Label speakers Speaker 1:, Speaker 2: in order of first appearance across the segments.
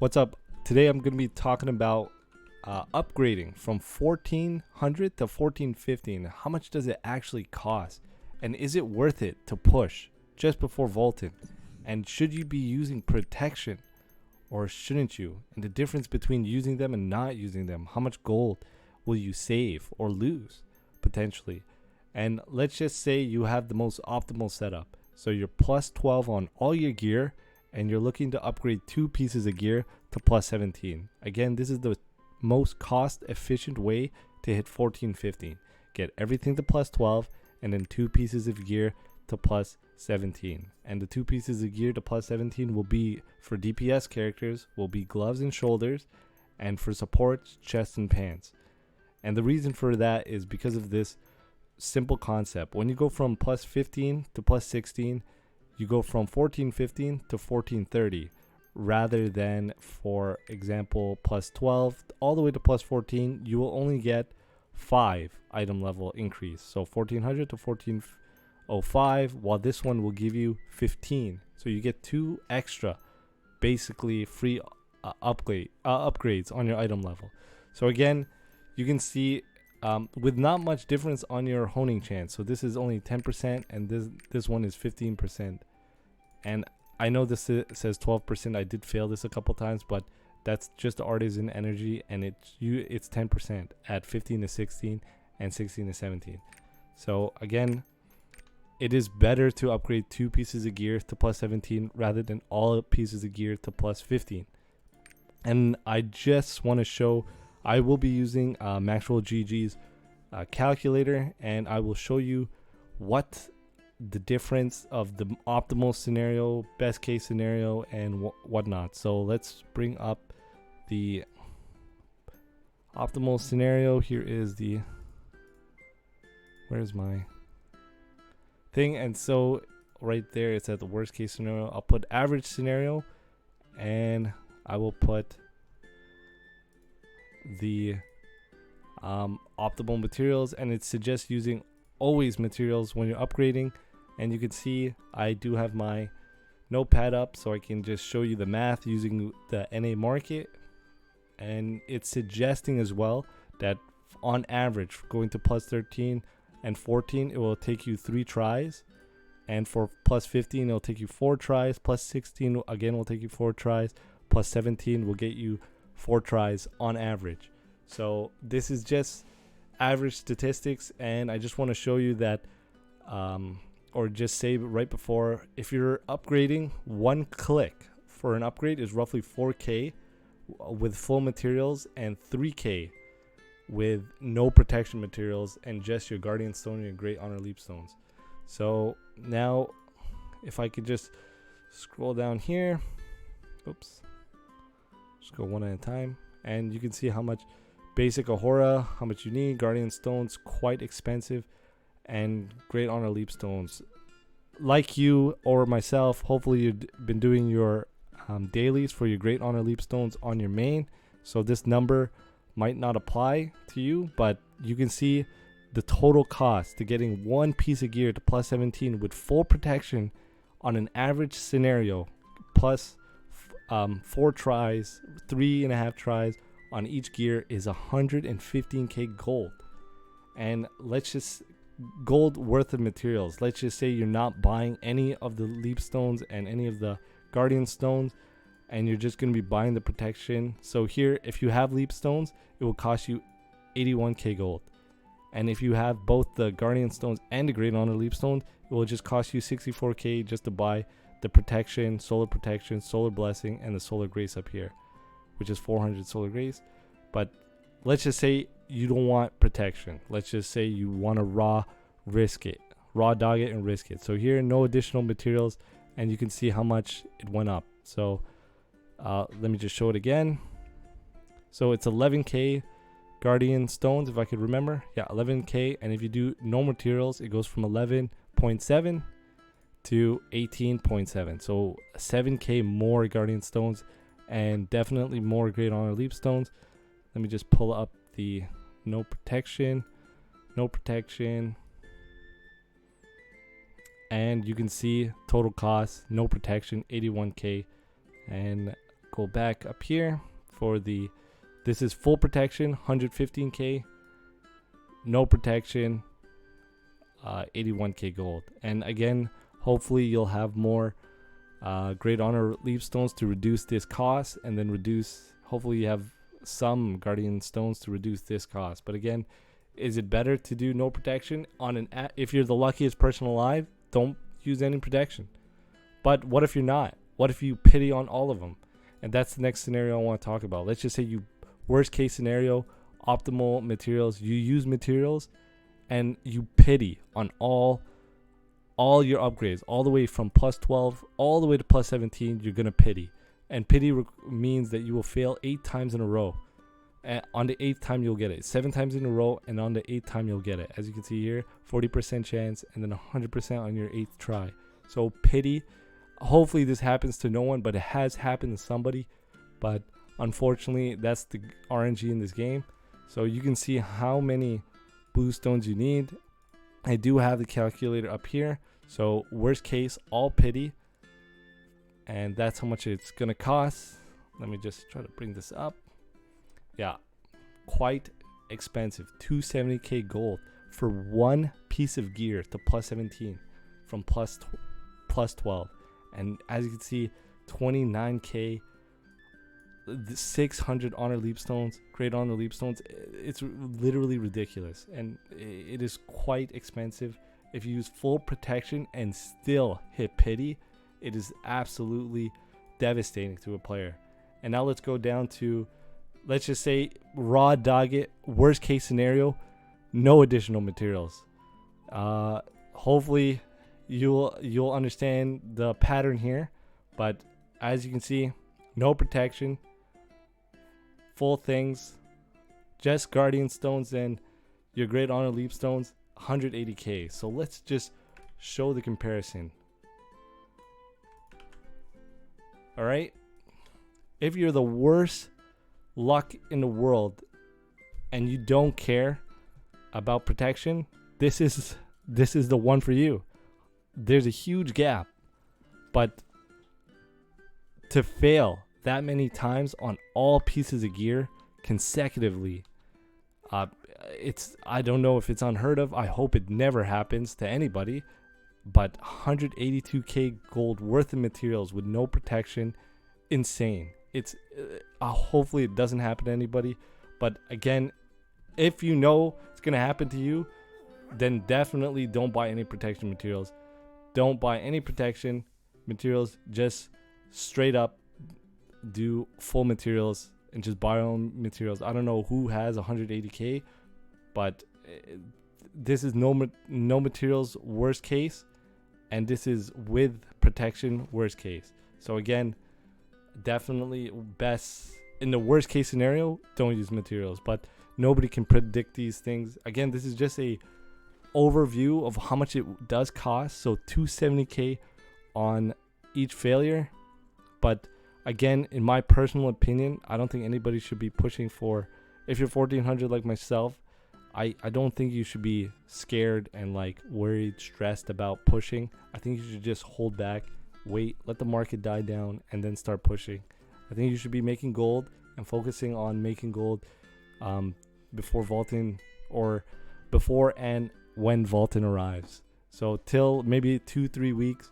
Speaker 1: What's up? Today I'm going to be talking about upgrading from 1400 to 1415. How much does it actually cost? And is it worth it to push just before vaulting? And should you be using protection or shouldn't you? And the difference between using them and not using them. How much gold will you save or lose potentially? And let's just say you have the most optimal setup. So you're plus 12 on all your gear and you're looking to upgrade 2 pieces of gear to plus 17. Again, this is the most cost efficient way to hit 1415. Get everything to plus 12 and then 2 pieces of gear to plus 17. And the 2 pieces of gear to plus 17 will be for DPS characters, will be gloves and shoulders, and for supports, chest and pants. And the reason for that is because of this simple concept. When you go from plus 15 to plus 16, you go from 1415 to 1430 rather than, for example, plus 12 all the way to plus 14. You will only get 5 item level increase, so 1400 to 1405, while this one will give you 15. So you get 2 extra basically free upgrades on your item level. So again, you can see with not much difference on your honing chance. So this is only 10% and this one is 15%. And I know this says 12%. I did fail this a couple times, but that's just the artisan energy, and it's 10% at 15 to 16 and 16 to 17. So again, it is better to upgrade 2 pieces of gear to plus 17 rather than all pieces of gear to plus 15. And I just want to show, I will be using Maxwell GG's calculator, and I will show you what the difference of the optimal scenario, best case scenario, and whatnot. So let's bring up the optimal scenario. Here is where's my thing? And so right there, it's at the worst case scenario. I'll put average scenario, and I will put the optimal materials, and it suggests using always materials when you're upgrading. And you can see I do have my notepad up, so I can just show you the math using the NA market, and it's suggesting as well that on average going to plus 13 and 14 it will take you 3 tries, and for plus 15 it'll take you 4 tries, plus 16 again will take you 4 tries, plus 17 will get you 4 tries on average. So this is just average statistics, and I just want to show you that or just say right before, if you're upgrading, 1 click for an upgrade is roughly 4k with full materials and 3k with no protection materials and just your guardian stone and your great honor leap stones. So now if I could just scroll down here, oops, just go one at a time, and you can see how much basic Ahura, how much you need. Guardian stones, quite expensive, and great honor leap stones. Like you or myself, hopefully you've been doing your dailies for your great honor leap stones on your main, so this number might not apply to you, but you can see the total cost to getting 1 piece of gear to plus 17 with full protection on an average scenario, plus 4 tries, 3.5 tries on each gear, is 115k gold. And let's just gold worth of materials. Let's just say you're not buying any of the leap stones and any of the guardian stones, and you're just going to be buying the protection. So here, if you have leap stones, it will cost you 81k gold. And if you have both the guardian stones and the great honor leap stones, it will just cost you 64k just to buy the protection, solar blessing, and the solar grace up here, which is 400 solar grace. But let's just say you don't want protection. Let's just say you want to raw dog it and risk it. So here, no additional materials, and you can see how much it went up. So let me just show it again. So it's 11k guardian stones, if I could remember. Yeah, 11k. And if you do no materials, it goes from 11.7 to 18.7. So 7k more guardian stones, and definitely more great honor leap stones. Let me just pull up the no protection, and you can see total cost, no protection, 81k. And go back up here for this is full protection, 115k, no protection, 81k gold. And again, hopefully you'll have more great honor leaf stones to reduce this cost, and then hopefully you have some guardian stones to reduce this cost. But again, is it better to do no protection on if you're the luckiest person alive? Don't use any protection. But what if you're not? What if you pity on all of them? And that's the next scenario I want to talk about. Let's just say worst case scenario, optimal materials, you use materials and you pity on all your upgrades, all the way from plus 12 all the way to plus 17. You're gonna pity, and pity means that you will fail 8 times in a row. And on the 8th time you'll get it, 7 times in a row, and on the 8th time you'll get it. As you can see here, 40% chance, and then 100% on your 8th try. So pity. Hopefully this happens to no one, but it has happened to somebody. But unfortunately, that's the RNG in this game. So you can see how many blue stones you need. I do have the calculator up here. So worst case, all pity. And that's how much it's going to cost. Let me just try to bring this up. Yeah, quite expensive. 270k gold for one piece of gear to plus 17 from plus 12. And as you can see, 29k, 600 honor leap stones, great honor leap stones. It's literally ridiculous, and it is quite expensive. If you use full protection and still hit pity, it is absolutely devastating to a player. And now let's go down to, let's just say, raw dog it, worst case scenario, no additional materials. Hopefully you'll understand the pattern here. But as you can see, no protection, full things, just guardian stones and your great honor leap stones, 180k. So let's just show the comparison. All right, if you're the worst luck in the world and you don't care about protection, this is the one for you. There's a huge gap, but to fail that many times on all pieces of gear consecutively, I don't know if it's unheard of. I hope it never happens to anybody. But 182k gold worth of materials with no protection, insane. It's hopefully it doesn't happen to anybody. But again, if you know it's gonna happen to you, then definitely don't buy any protection materials. Don't buy any protection materials. Just straight up do full materials and just buy your own materials. I don't know who has 180k, but this is no materials worst case, and this is with protection worst case. So again, definitely best in the worst case scenario, don't use materials. But nobody can predict these things. Again, this is just a overview of how much it does cost. So 270k on each failure. But again, in my personal opinion, I don't think anybody should be pushing for, if you're 1400 like myself, I don't think you should be scared and like worried, stressed about pushing. I think you should just hold back, wait, let the market die down, and then start pushing. I think you should be making gold and focusing on making gold before vaulting, or before and when vaulting arrives. So till maybe 2-3 weeks,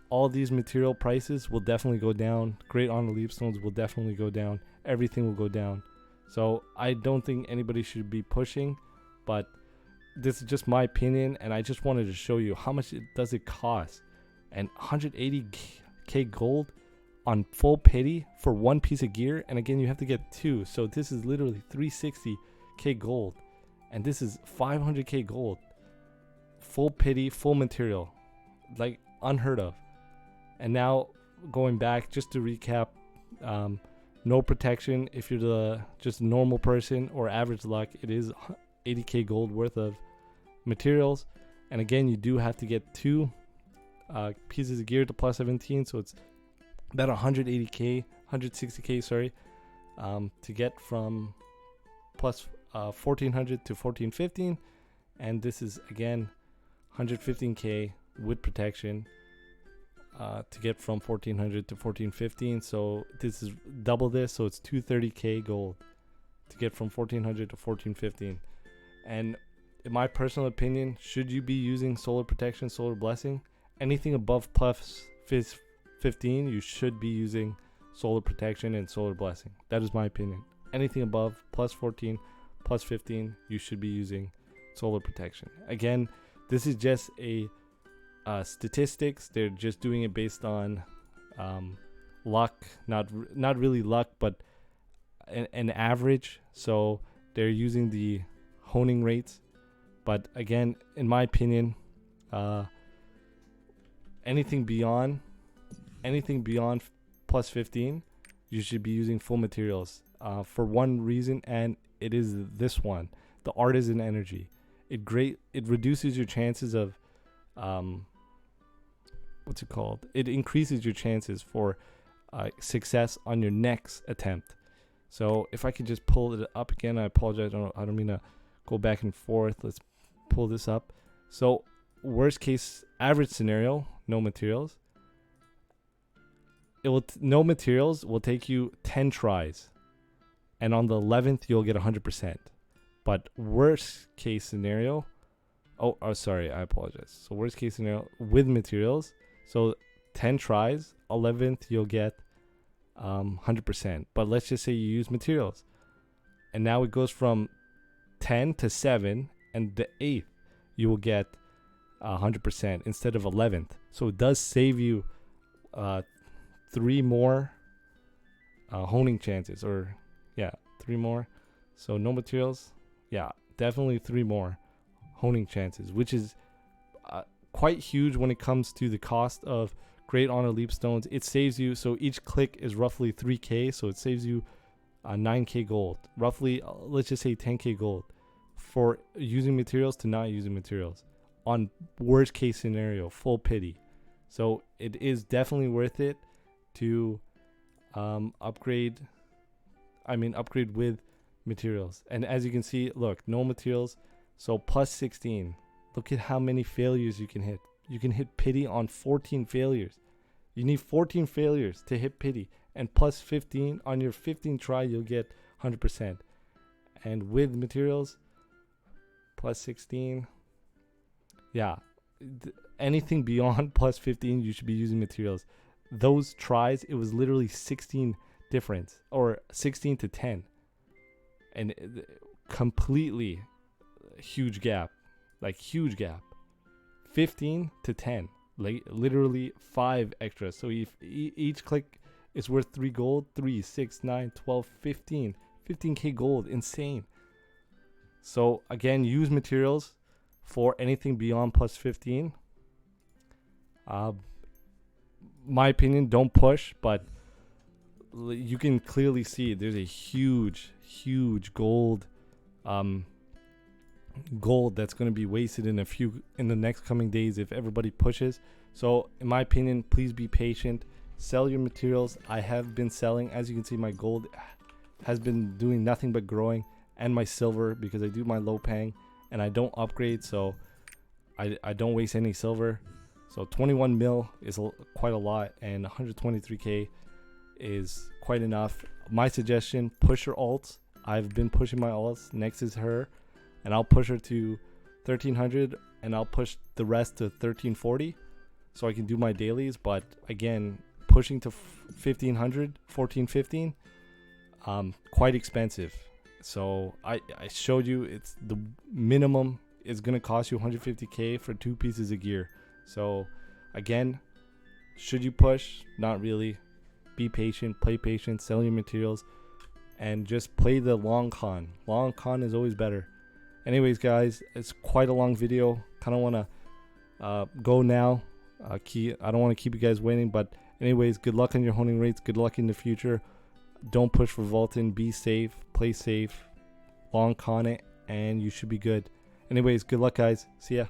Speaker 1: all these material prices will definitely go down. Great honor leap stones will definitely go down. Everything will go down. So I don't think anybody should be pushing, but this is just my opinion, and I just wanted to show you how much does it cost. And 180k gold on full pity for one piece of gear, and again you have to get 2. So this is literally 360k gold, and this is 500k gold. Full pity, full material, like unheard of. And now going back, just to recap, no protection if you're the just normal person or average luck, it is 80k gold worth of materials. And again, you do have to get 2 pieces of gear to plus 17, so it's about 160k, sorry, to get from plus 1400 to 1415. And this is again 115k with protection. to get from 1400 to 1415. So this is double this, so it's 230k gold to get from 1400 to 1415. And in my personal opinion, should you be using solar protection, solar blessing, anything above plus 15, you should be using solar protection and solar blessing. That is my opinion. Anything above plus 14, plus 15, you should be using solar protection. Again, this is just a statistics. They're just doing it based on luck, not really luck, but an average. So they're using the honing rates. But again, in my opinion, anything beyond plus 15, you should be using full materials for one reason, and it is this one: the artisan energy. It reduces your chances of it increases your chances for success on your next attempt. So if I could just pull it up again, I apologize. I don't mean to go back and forth. Let's pull this up. So worst case, average scenario, no materials. No materials will take you 10 tries, and on the 11th you'll get 100%. But worst case scenario, sorry, I apologize. So worst case scenario with materials, so 10 tries, 11th you'll get 100%. But let's just say you use materials, and now it goes from 10 to 7, and the 8th you will get 100% instead of 11th. So it does save you 3 more honing chances, or 3 more. So no materials, definitely 3 more honing chances, which is quite huge when it comes to the cost of Great Honor Leap Stones. It saves you, so each click is roughly 3k, so it saves you 9k gold, roughly. Let's just say 10k gold for using materials to not using materials on worst case scenario, full pity. So it is definitely worth it to upgrade with materials. And as you can see, look, no materials, so plus 16. Look at how many failures you can hit. You can hit pity on 14 failures. You need 14 failures to hit pity, and plus 15 on your 15th try you'll get 100%. And with materials, plus 16, anything beyond plus 15 you should be using materials. Those tries, it was literally 16 difference, or 16 to 10, and completely huge gap, 15 to 10, like literally 5 extra. So if each click is worth 3 gold, 3, 6, 9, 12, 15k gold, insane. So again, use materials for anything beyond plus 15. My opinion, don't push, but you can clearly see there's a huge gold that's going to be wasted in the next coming days if everybody pushes. So in my opinion, please be patient, sell your materials. I have been selling. As you can see, my gold has been doing nothing but growing, and my silver, because I do my low pang and I don't upgrade, so I don't waste any silver. So 21 mil is quite a lot, and 123k is quite enough. My suggestion, push your alts. I've been pushing my alts. Next is her, and I'll push her to 1300, and I'll push the rest to 1340 so I can do my dailies. But again, pushing to 1500, 1415, quite expensive. So I showed you, it's the minimum is going to cost you 150k for 2 pieces of gear. So again, should you push? Not really. Be patient, play patient, sell your materials, and just play the long con. Long con is always better. Anyways, guys, it's quite a long video. Kind of want to go now. I don't want to keep you guys waiting, but anyways, good luck on your honing rates. Good luck in the future. Don't push for Valtan. Be safe, play safe, long con it, and you should be good. Anyways, good luck, guys. See ya.